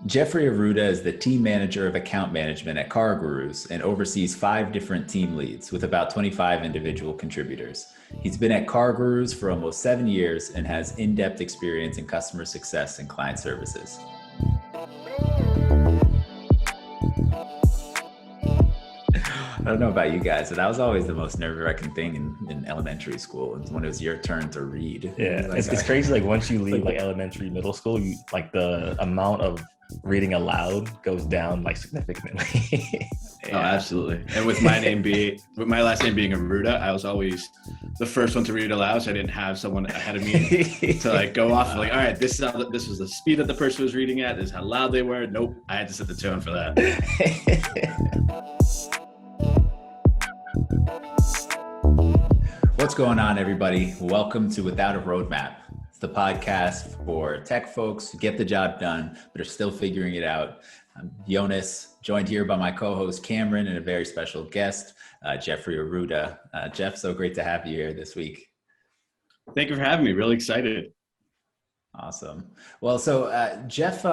Geoffrey Arruda is the team manager of account management at CarGurus and oversees 5 different team leads with about 25 individual contributors. He's been at CarGurus for almost 7 years and has in-depth experience in customer success and client services. I don't know about you guys, but that was always the most nerve-wracking thing in elementary school. It's when it was your turn to read. Yeah, it's crazy. Like once you leave like elementary, middle school, you like the amount of reading aloud goes down like significantly. Oh, absolutely. And with my last name being Arruda, I was always the first one to read it aloud. So I didn't have someone ahead of me to like go off like, all right, this was the speed that the person was reading at. This is how loud they were. Nope, I had to set the tone for that. What's going on, everybody? Welcome to Without a Roadmap. It's the podcast for tech folks who get the job done, but are still figuring it out. I'm Yonas, joined here by my co-host Cameron and a very special guest, Geoffrey Arruda. Jeff, so great to have you here this week. Thank you for having me. Really excited. Awesome. Well, so Jeff,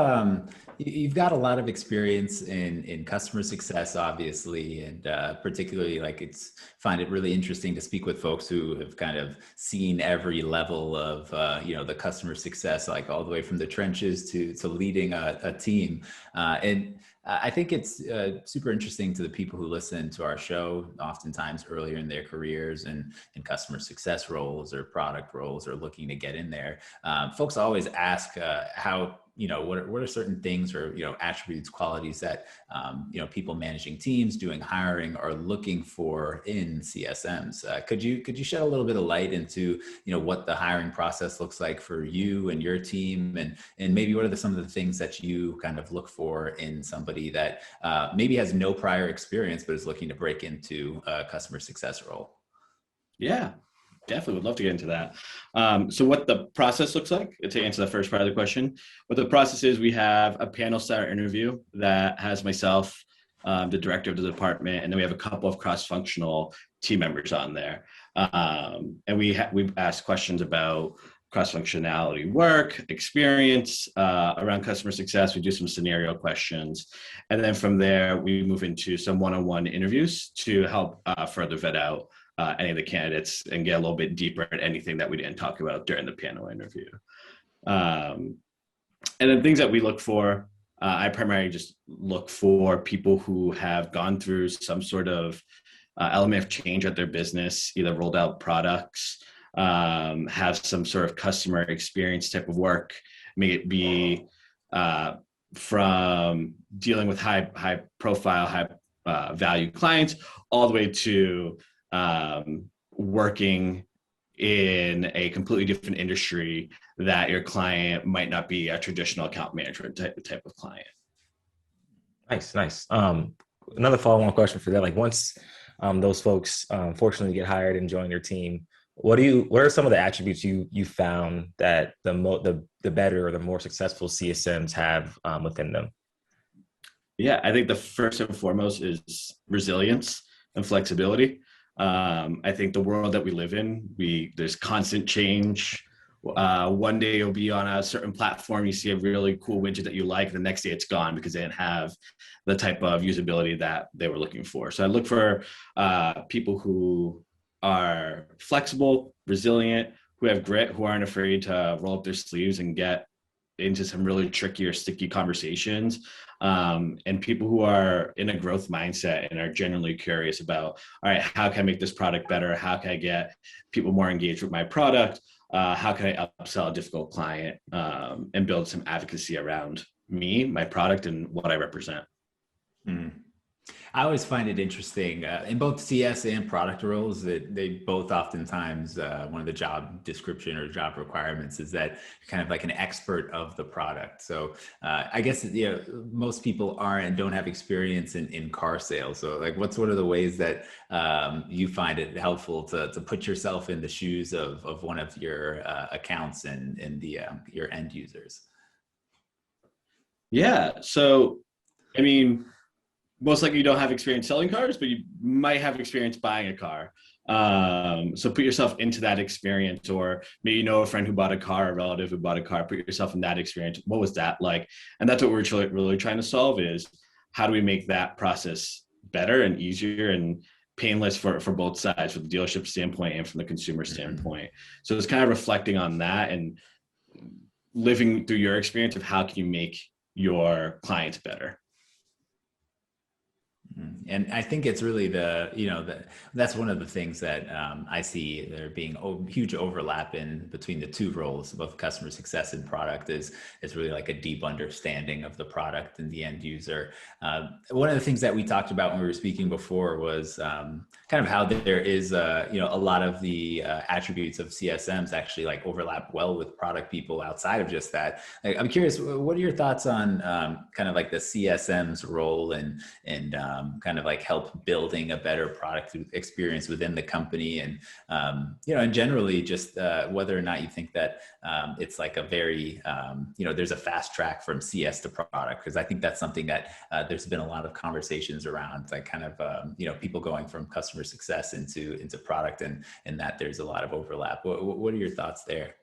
you've got a lot of experience in customer success, obviously, and particularly find it really interesting to speak with folks who have kind of seen every level of the customer success, like all the way from the trenches to leading a team. And I think it's super interesting to the people who listen to our show, oftentimes earlier in their careers and in customer success roles or product roles or looking to get in there. Folks always ask how, what are certain things or, attributes, qualities that, people managing teams, doing hiring are looking for in CSMs. Could you shed a little bit of light into, what the hiring process looks like for you and your team, and maybe what are some of the things that you kind of look for in somebody that maybe has no prior experience, but is looking to break into a customer success role? Yeah. Definitely would love to get into that. So what the process looks like, to answer the first part of the question, what the process is, we have a panel style interview that has myself, the director of the department, and then we have a couple of cross-functional team members on there. And we ask questions about cross-functionality work, experience around customer success. We do some scenario questions. And then from there, we move into some one-on-one interviews to help further vet out any of the candidates and get a little bit deeper at anything that we didn't talk about during the panel interview. And then things that we look for, I primarily just look for people who have gone through some sort of element of change at their business, either rolled out products, have some sort of customer experience type of work, may it be from dealing with high profile, high value clients, all the way to working in a completely different industry that your client might not be a traditional account management type of client. Nice. Another follow-on question for that. Like once those folks fortunately get hired and join your team, what are some of the attributes you found that the better or the more successful CSMs have within them? Yeah, I think the first and foremost is resilience and flexibility. I think the world that we live in, there's constant change. One day you'll be on a certain platform, you see a really cool widget that you like, the next day it's gone because they didn't have the type of usability that they were looking for. So I look for people who are flexible, resilient, who have grit, who aren't afraid to roll up their sleeves and get into some really tricky or sticky conversations, and people who are in a growth mindset and are genuinely curious about, all right, how can I make this product better? How can I get people more engaged with my product? How can I upsell a difficult client and build some advocacy around me, my product, and what I represent? I always find it interesting in both CS and product roles that they both oftentimes, one of the job description or job requirements is that you're kind of like an expert of the product. So I guess, most people aren't and don't have experience in car sales. So like, what sort of the ways that you find it helpful to put yourself in the shoes of one of your accounts and your end users? Yeah. So, I mean, most likely you don't have experience selling cars, but you might have experience buying a car. So put yourself into that experience, or maybe you know a friend who bought a car, a relative who bought a car, put yourself in that experience. What was that like? And that's what we're really trying to solve, is how do we make that process better and easier and painless for both sides, from the dealership standpoint and from the consumer standpoint. So it's kind of reflecting on that and living through your experience of how can you make your clients better. And I think it's really that's one of the things that I see there being huge overlap in between the two roles, both customer success and product. Is it's really like a deep understanding of the product and the end user. One of the things that we talked about when we were speaking before was kind of how there is a lot of the attributes of CSMs actually like overlap well with product people outside of just that. Like, I'm curious, what are your thoughts on kind of like the CSM's role and kind of like help building a better product experience within the company, and and generally just whether or not you think that it's like a very there's a fast track from CS to product, because I think that's something that there's been a lot of conversations around, like kind of people going from customer success into product, and that there's a lot of overlap. What are your thoughts there?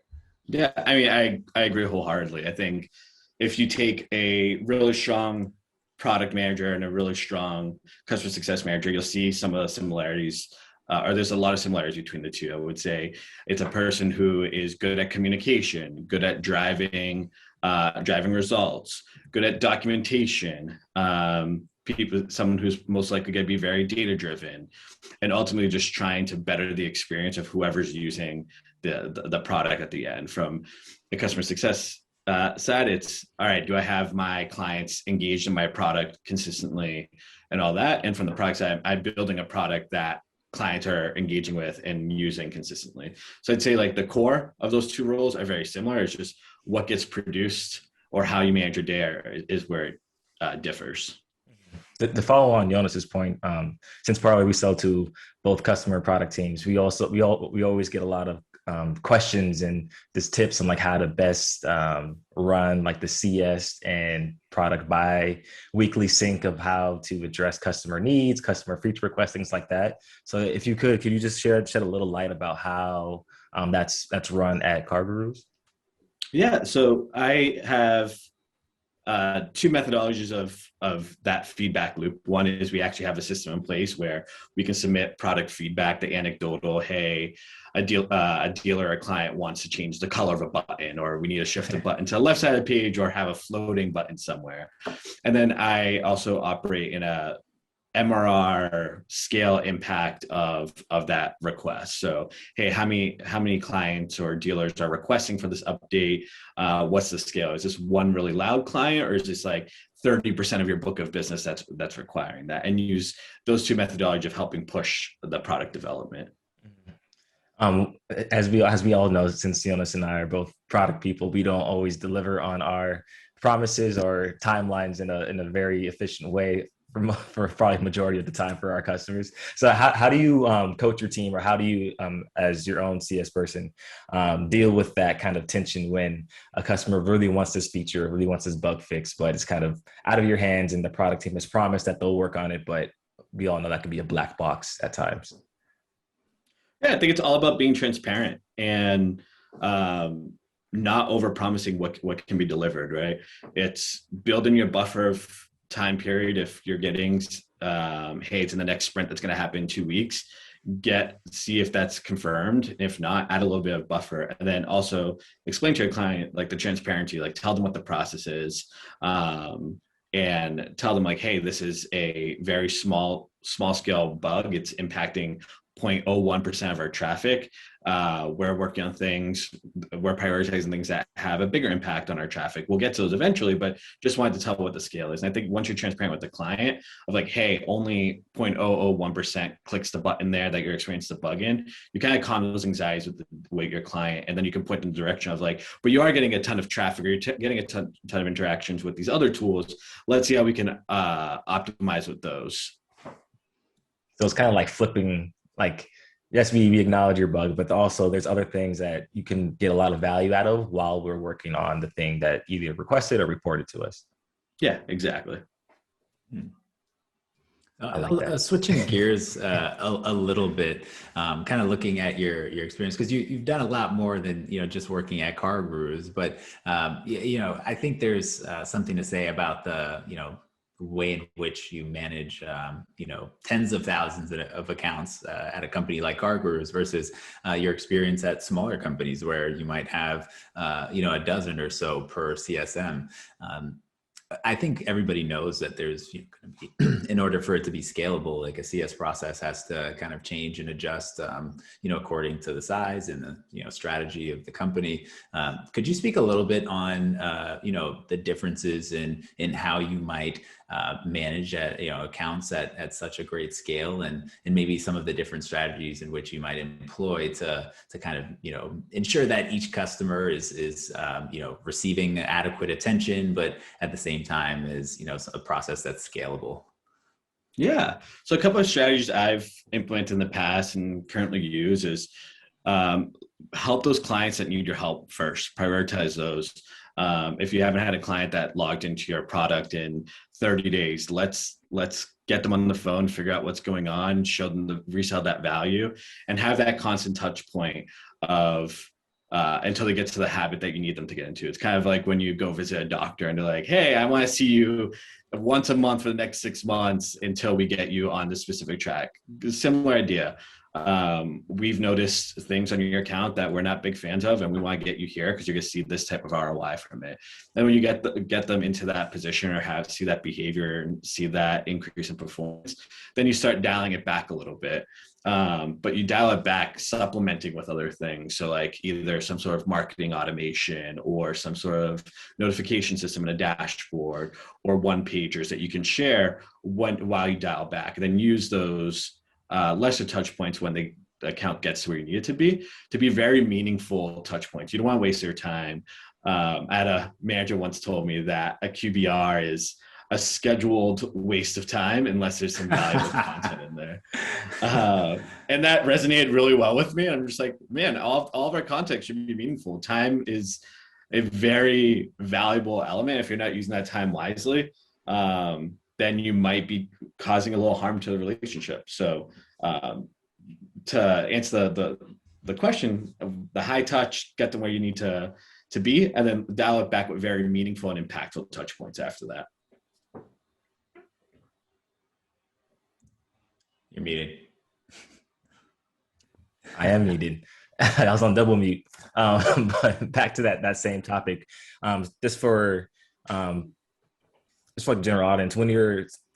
Yeah, I mean, I agree wholeheartedly. I think if you take a really strong product manager and a really strong customer success manager, you'll see some of the similarities, or there's a lot of similarities between the two. I would say it's a person who is good at communication, good at driving results, good at documentation, someone who's most likely going to be very data driven, and ultimately just trying to better the experience of whoever's using the product at the end. From the customer success side, it's all right, do I have my clients engaged in my product consistently and all that? And from the product side, I'm building a product that clients are engaging with and using consistently. So I'd say like the core of those two roles are very similar. It's just what gets produced or how you manage your day is where it differs. To follow on Jonas's point, since probably we sell to both customer and product teams, we always get a lot of questions and just tips on like how to best run like the CS and product by weekly sync of how to address customer needs, customer feature requests, things like that. So if you could you just shed a little light about how that's run at CarGurus? Yeah, so I have two methodologies of that feedback loop. One is we actually have a system in place where we can submit product feedback, the anecdotal, hey, a dealer or a client wants to change the color of a button, or we need to shift the button to the left side of the page, or have a floating button somewhere. And then I also operate in a MRR scale impact of that request. So, hey, how many clients or dealers are requesting for this update? What's the scale? Is this one really loud client, or is this like 30% of your book of business that's requiring that? And use those two methodologies of helping push the product development. As we all know, since Yonas and I are both product people, we don't always deliver on our promises or timelines in a very efficient way for probably the majority of the time for our customers. So how do you coach your team, or how do you, as your own CS person, deal with that kind of tension when a customer really wants this feature, really wants this bug fixed, but it's kind of out of your hands and the product team has promised that they'll work on it, but we all know that can be a black box at times? Yeah, I think it's all about being transparent and not over promising what can be delivered, right? It's building your buffer of time period. If you're getting, hey, it's in the next sprint that's going to happen in 2 weeks, see if that's confirmed. If not, add a little bit of buffer, and then also explain to your client like the transparency, like tell them what the process is, and tell them like, hey, this is a very small scale bug. It's impacting 0.01% of our traffic. We're working on things, we're prioritizing things that have a bigger impact on our traffic. We'll get to those eventually, but just wanted to tell what the scale is. And I think once you're transparent with the client of like, hey, only 0.001% clicks the button there that you're experiencing the bug in, you kind of calm those anxieties with your client. And then you can point in the direction of like, but you are getting a ton of traffic, or you're getting a ton of interactions with these other tools. Let's see how we can optimize with those. So it's kind of like flipping, like, yes, we acknowledge your bug, but also there's other things that you can get a lot of value out of while we're working on the thing that either requested or reported to us. Yeah, exactly. I like that. Switching gears a little bit, kind of looking at your experience, because you've done a lot more than just working at CarGurus, but I think there's something to say about the way in which you manage tens of thousands of accounts at a company like CarGurus versus your experience at smaller companies where you might have a dozen or so per CSM. I think everybody knows that there's going to be, in order for it to be scalable, like a CS process has to kind of change and adjust, according to the size and the, strategy of the company. Could you speak a little bit on, the differences in how you might manage accounts at such a great scale, and maybe some of the different strategies in which you might employ to kind of, ensure that each customer is receiving adequate attention, but at the same time is, a process that's scalable? Yeah. So a couple of strategies I've implemented in the past and currently use is help those clients that need your help first. Prioritize those. If you haven't had a client that logged into your product in 30 days, let's get them on the phone, figure out what's going on, show them resell that value, and have that constant touch point of until they get to the habit that you need them to get into. It's kind of like when you go visit a doctor and they're like, hey, I want to see you once a month for the next 6 months until we get you on this specific track. Similar idea. We've noticed things on your account that we're not big fans of, and we want to get you here because you're going to see this type of ROI from it. And when you get them into that position or see that behavior and see that increase in performance, then you start dialing it back a little bit. But you dial it back, supplementing with other things. So like either some sort of marketing automation or some sort of notification system in a dashboard or one pagers that you can share while you dial back, and then use those lesser touch points when the account gets to where you need it to be very meaningful touch points. You don't want to waste your time. I had a manager once told me that a QBR is a scheduled waste of time unless there's some valuable content in there. And that resonated really well with me. I'm just like, man, all of our content should be meaningful. Time is a very valuable element. If you're not using that time wisely, then you might be causing a little harm to the relationship. So to answer the question of the high touch, get them where you need to be, and then dial it back with very meaningful and impactful touch points after that. You're muted. I am muted. I was on double mute. But back to that same topic, just for the general audience,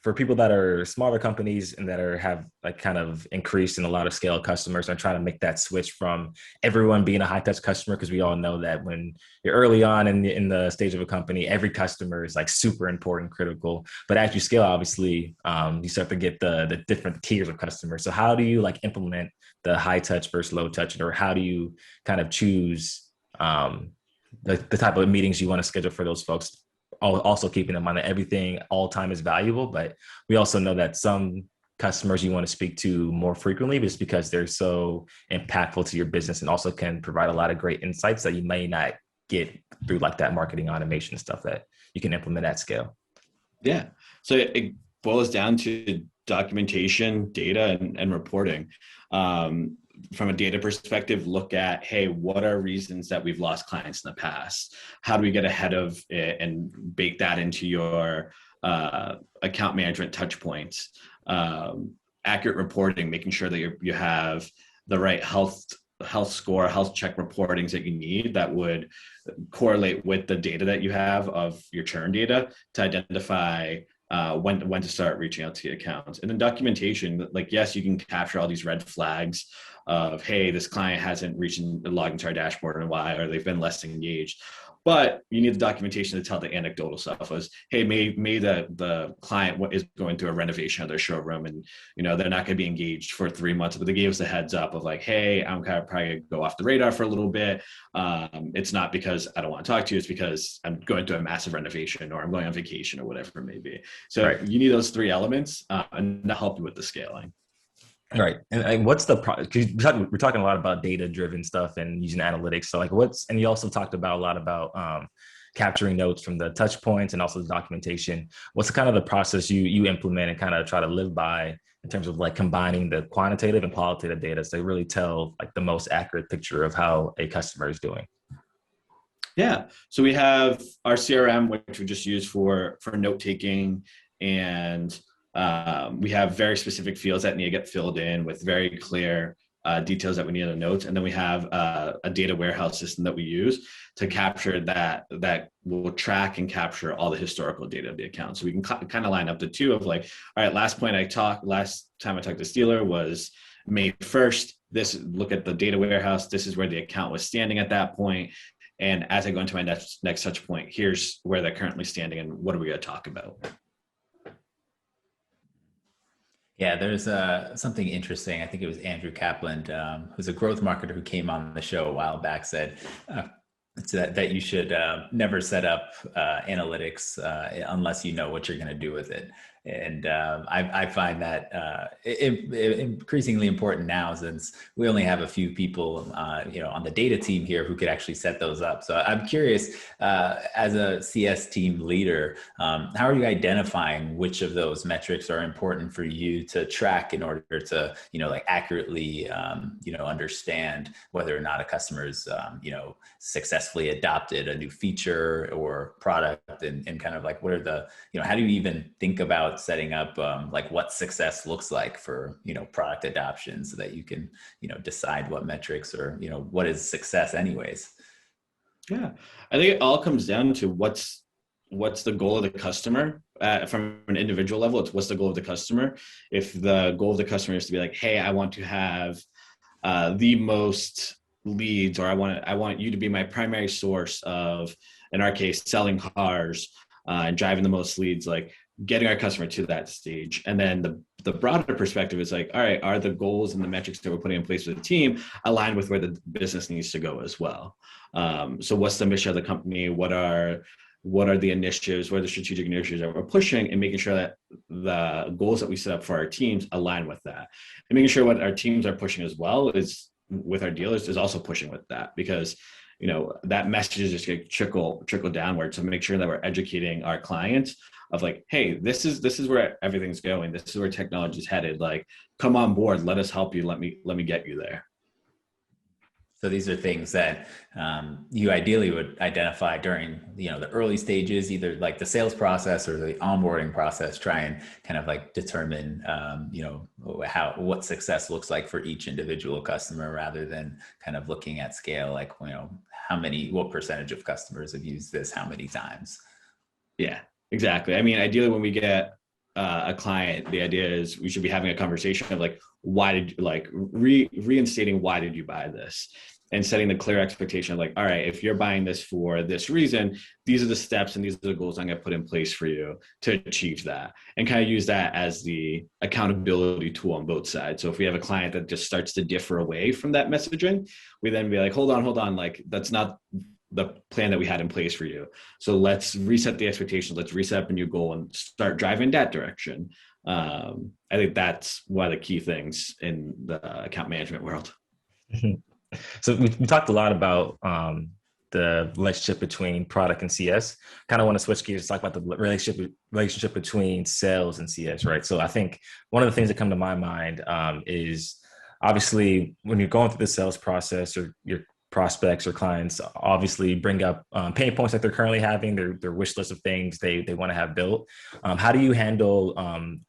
for people that are smaller companies and that have like kind of increased in a lot of scale customers and trying to make that switch from everyone being a high touch customer, because we all know that when you're early on in the stage of a company, every customer is like super important, critical. But as you scale, obviously, you start to get the different tiers of customers. So how do you like implement the high touch versus low touch, or how do you kind of choose the type of meetings you want to schedule for those folks? Also keeping in mind that everything, all time is valuable, but we also know that some customers you want to speak to more frequently just because they're so impactful to your business and also can provide a lot of great insights that you may not get through like that marketing automation stuff that you can implement at scale. Yeah. So it boils down to documentation, data, and reporting. From a data perspective, look at, hey, what are reasons that we've lost clients in the past? How do we get ahead of it and bake that into your account management touch points? Accurate reporting, making sure that you have the right health score, health check reportings that you need that would correlate with the data that you have of your churn data to identify when to start reaching out to the accounts. And then documentation, like, yes, you can capture all these red flags of, hey, this client hasn't logged into our dashboard in a while, or they've been less engaged. But you need the documentation to tell the anecdotal stuff. Was, hey, maybe the client is going through a renovation of their showroom, and they're not going to be engaged for 3 months, but they gave us a heads up of like, hey, I'm kind of probably going to go off the radar for a little bit. It's not because I don't want to talk to you; it's because I'm going through a massive renovation, or I'm going on vacation, or whatever it may be. So right. You need those 3 elements, and that help you with the scaling. Right. And what's because we're talking a lot about data driven stuff and using analytics. So like and you also talked about a lot about, capturing notes from the touch points and also the documentation. What's kind of the process you implement and kind of try to live by in terms of like combining the quantitative and qualitative data to really tell like the most accurate picture of how a customer is doing? Yeah. So we have our CRM, which we just use for note taking, and we have very specific fields that need to get filled in with very clear details that we need in the notes. And then we have a data warehouse system that we use to capture that will track and capture all the historical data of the account. So we can kind of line up the two of like, all right, last time I talked to Steeler was May 1st. Look at the data warehouse. This is where the account was standing at that point. And as I go into my next touch point, here's where they're currently standing and what are we going to talk about? Yeah, there's something interesting. I think it was Andrew Kaplan, who's a growth marketer who came on the show a while back, said that you should never set up analytics unless you know what you're going to do with it. And I find that increasingly important now, since we only have a few people, on the data team here who could actually set those up. So I'm curious, as a CS team leader, how are you identifying which of those metrics are important for you to track in order to, accurately, understand whether or not a customer's, successfully adopted a new feature or product, and kind of like what are the, how do you even think about setting up like what success looks like for product adoption, so that you can decide what metrics or what is success anyways? Yeah, I think it all comes down to what's the goal of the customer from an individual level. It's what's the goal of the customer. If the goal of the customer is to be like, hey, I want to have the most leads, or I want you to be my primary source of, in our case, selling cars and driving the most leads, like getting our customer to that stage. And then the broader perspective is like, all right, are the goals and the metrics that we're putting in place for the team aligned with where the business needs to go as well? So what's the mission of the company? What are the initiatives? What are the strategic initiatives that we're pushing, and making sure that the goals that we set up for our teams align with that, and making sure what our teams are pushing as well is with our dealers is also pushing with that, because that message is just going to trickle downward to make sure that we're educating our clients of like, hey, this is where everything's going. This is where technology is headed. Like, come on board. Let us help you. Let me get you there. So these are things that you ideally would identify during the early stages, either like the sales process or the onboarding process. Try and kind of like determine what success looks like for each individual customer, rather than kind of looking at scale, like what percentage of customers have used this how many times. Yeah, exactly. I mean, ideally, when we get a client, the idea is we should be having a conversation of like, why did you reinstating why did you buy this, and setting the clear expectation of like, all right, if you're buying this for this reason, these are the steps and these are the goals I'm going to put in place for you to achieve that, and kind of use that as the accountability tool on both sides. So if we have a client that just starts to differ away from that messaging, we then be like, hold on, like that's not the plan that we had in place for you. So let's reset the expectations. Let's reset up a new goal and start driving that direction. I think that's one of the key things in the account management world. So we talked a lot about the relationship between product and CS. Kind of want to switch gears to talk about the relationship between sales and CS, right? So I think one of the things that come to my mind is obviously when you're going through the sales process, or your prospects or clients obviously bring up pain points that they're currently having, their wish list of things they want to have built. How do you handle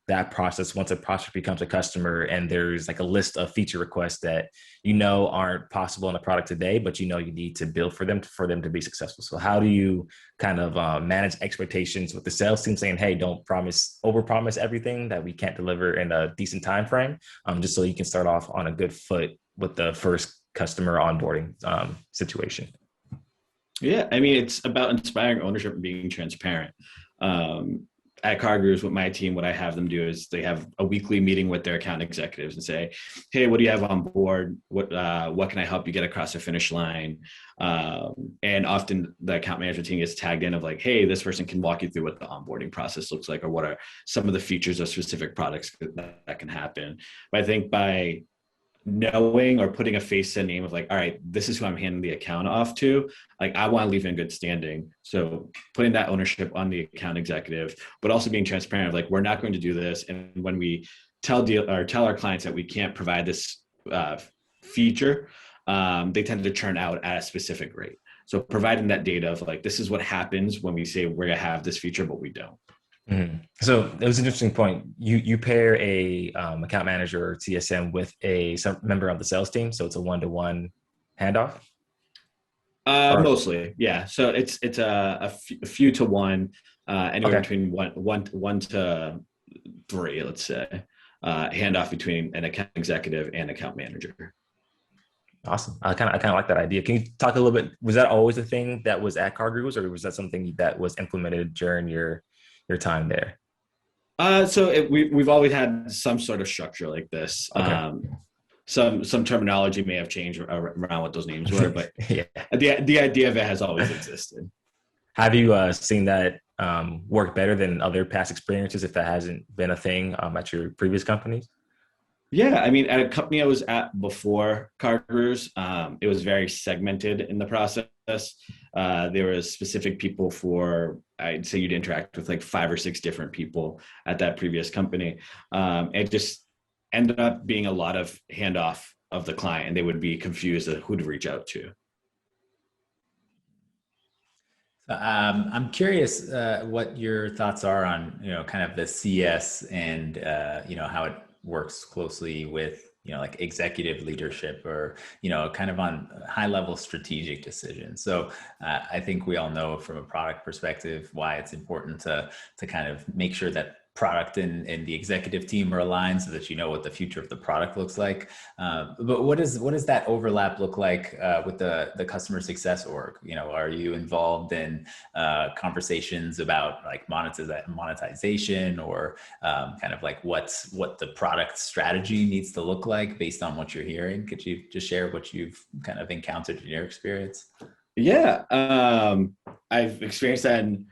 that process once a prospect becomes a customer and there's like a list of feature requests that aren't possible in the product today, but you need to build for them to be successful? So how do you kind of manage expectations with the sales team saying, hey, don't overpromise everything that we can't deliver in a decent time frame, just so you can start off on a good foot with the first customer onboarding situation? Yeah, I mean, it's about inspiring ownership and being transparent. At CarGurus, with my team, what I have them do is they have a weekly meeting with their account executives and say, hey, what do you have on board? What can I help you get across the finish line? And often the account management team gets tagged in of like, hey, this person can walk you through what the onboarding process looks like, or what are some of the features of specific products that can happen. But I think by knowing or putting a face to a name of like, all right, this is who I'm handing the account off to. Like, I want to leave in good standing. So putting that ownership on the account executive, but also being transparent of like, we're not going to do this. And when we tell our clients that we can't provide this feature, they tend to churn out at a specific rate. So providing that data of like, this is what happens when we say we're gonna have this feature, but we don't. Mm-hmm. So it was an interesting point. You pair a account manager or TSM with some member of the sales team, so it's a one-to-one handoff. Mostly, yeah. So it's a few to one, anywhere between one to three, let's say, handoff between an account executive and account manager. Awesome. I kind of like that idea. Can you talk a little bit? Was that always a thing that was at CarGurus, or was that something that was implemented during your time there? So we've always had some sort of structure like this. Okay. Some terminology may have changed around what those names were, but yeah, the idea of it has always existed. Have you seen that work better than other past experiences, if that hasn't been a thing at your previous companies? Yeah, I mean, at a company I was at before CarGurus, it was very segmented in the process. There was specific people for, I'd say you'd interact with like 5 or 6 different people at that previous company. It just ended up being a lot of handoff of the client, and they would be confused as who to reach out to. I'm curious what your thoughts are on, kind of the CS and, how it works closely with, like executive leadership or, kind of on high level strategic decisions. So I think we all know from a product perspective why it's important to kind of make sure that product and the executive team are aligned so that you know what the future of the product looks like. But what does that overlap look like with the customer success org? Are you involved in conversations about like monetization or kind of like what the product strategy needs to look like based on what you're hearing? Could you just share what you've kind of encountered in your experience? Yeah, I've experienced that in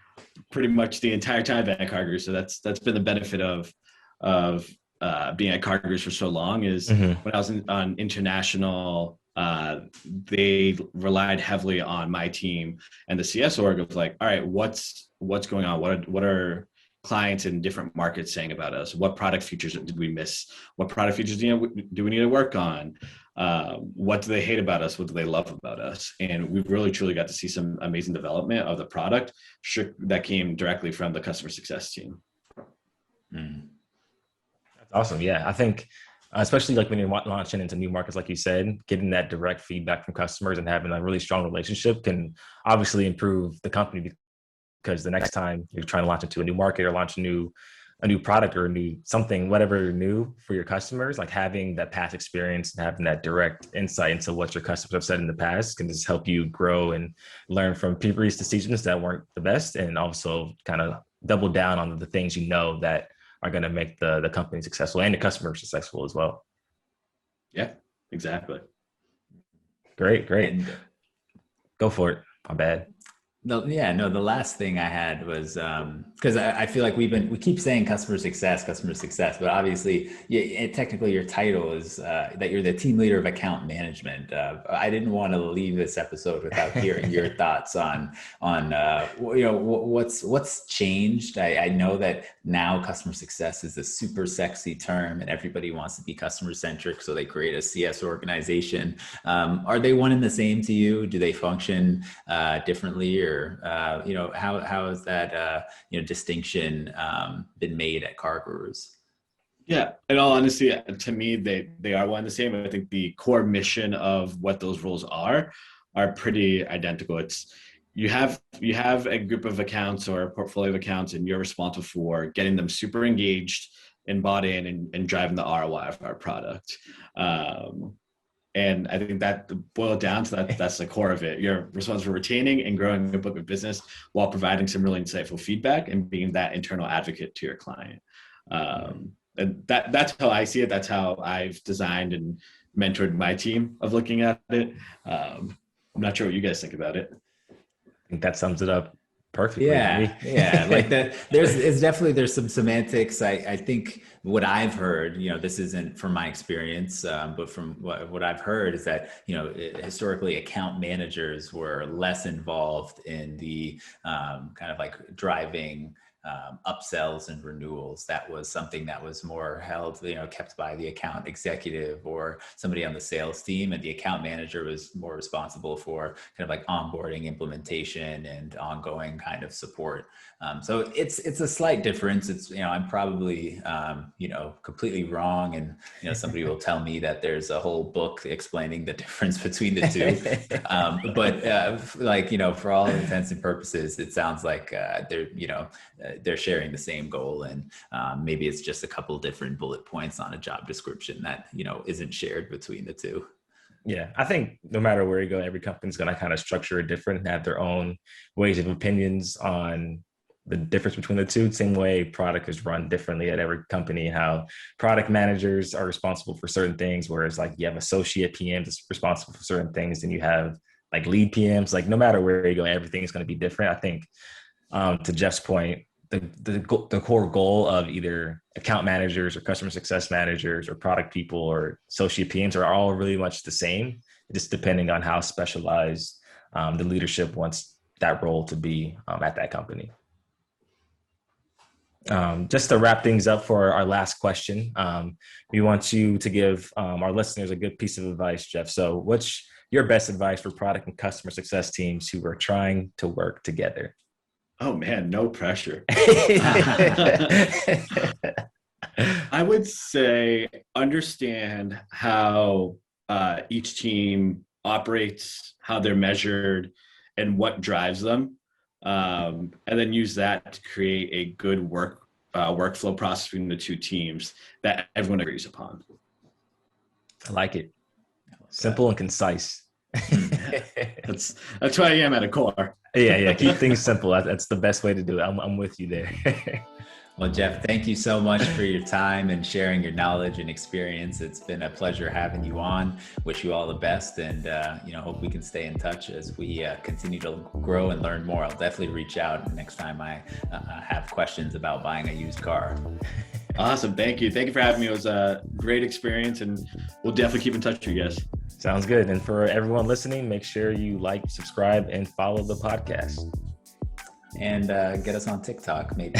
pretty much the entire time at CarGurus. So that's been the benefit of being at CarGurus for so long is when I was on international, they relied heavily on my team and the CS org of like, all right, what's going on? What are clients in different markets saying about us? What product features did we miss? What product features do we need to work on? What do they hate about us? What do they love about us? And we really truly got to see some amazing development of the product that came directly from the customer success team. That's awesome. Yeah, I think especially like when you're launching into new markets, like you said, getting that direct feedback from customers and having a really strong relationship can obviously improve the company, because the next time you're trying to launch into a new market or launch a new product or whatever new for your customers, like having that past experience and having that direct insight into what your customers have said in the past can just help you grow and learn from previous decisions that weren't the best, and also kind of double down on the things that are going to make the company successful and the customer successful as well. Yeah, exactly. Great. Go for it. My bad. The last thing I had was because I feel like we keep saying customer success, but obviously, technically your title is that you're the team leader of account management. I didn't want to leave this episode without hearing your thoughts on what's changed. I know that now customer success is a super sexy term, and everybody wants to be customer centric, so they create a CS organization. Are they one and the same to you? Do they function differently, or how has that distinction been made at CarGurus? Yeah, in all honesty, to me, they are one and the same. I think the core mission of what those roles are pretty identical. It's you have a group of accounts or a portfolio of accounts, and you're responsible for getting them super engaged and bought in and driving the ROI of our product. And I think that boiled down to that's the core of it. You're responsible for retaining and growing a book of business while providing some really insightful feedback and being that internal advocate to your client. And that's how I see it. That's how I've designed and mentored my team of looking at it. I'm not sure what you guys think about it. I think that sums it up perfectly. Yeah. Like there's some semantics. I think what I've heard, this isn't from my experience, but from what I've heard is that, historically account managers were less involved in the kind of like driving upsells and renewals. That was something that was more held, kept by the account executive or somebody on the sales team, and the account manager was more responsible for kind of like onboarding, implementation, and ongoing kind of support. So it's a slight difference. It's, I'm probably, completely wrong. And, somebody will tell me that there's a whole book explaining the difference between the two. But for all intents and purposes, it sounds like they're sharing the same goal, and maybe it's just a couple different bullet points on a job description that isn't shared between the two. Yeah, I think no matter where you go, every company's going to kind of structure it different, have their own ways of opinions on the difference between the two. Same way product is run differently at every company, how product managers are responsible for certain things, whereas like you have associate PMs that's responsible for certain things, and you have like lead PMs. Like no matter where you go, everything is going to be different. I think to Jeff's point, the core goal of either account managers or customer success managers or product people or associate PMs are all really much the same, just depending on how specialized the leadership wants that role to be at that company. Just to wrap things up for our last question, we want you to give our listeners a good piece of advice, Jeff. So what's your best advice for product and customer success teams who are trying to work together? Oh man, no pressure. I would say understand how each team operates, how they're measured, and what drives them, and then use that to create a good workflow process between the two teams that everyone agrees upon. I like it. Simple and concise. That's who I am at a core. Yeah. Keep things simple. That's the best way to do it. I'm with you there. Well, Jeff, thank you so much for your time and sharing your knowledge and experience. It's been a pleasure having you on. Wish you all the best, and hope we can stay in touch as we continue to grow and learn more. I'll definitely reach out next time I have questions about buying a used car. Awesome. Thank you. Thank you for having me. It was a great experience, and we'll definitely keep in touch with you guys. Sounds good. And for everyone listening, make sure you like, subscribe, and follow the podcast. And get us on TikTok, maybe.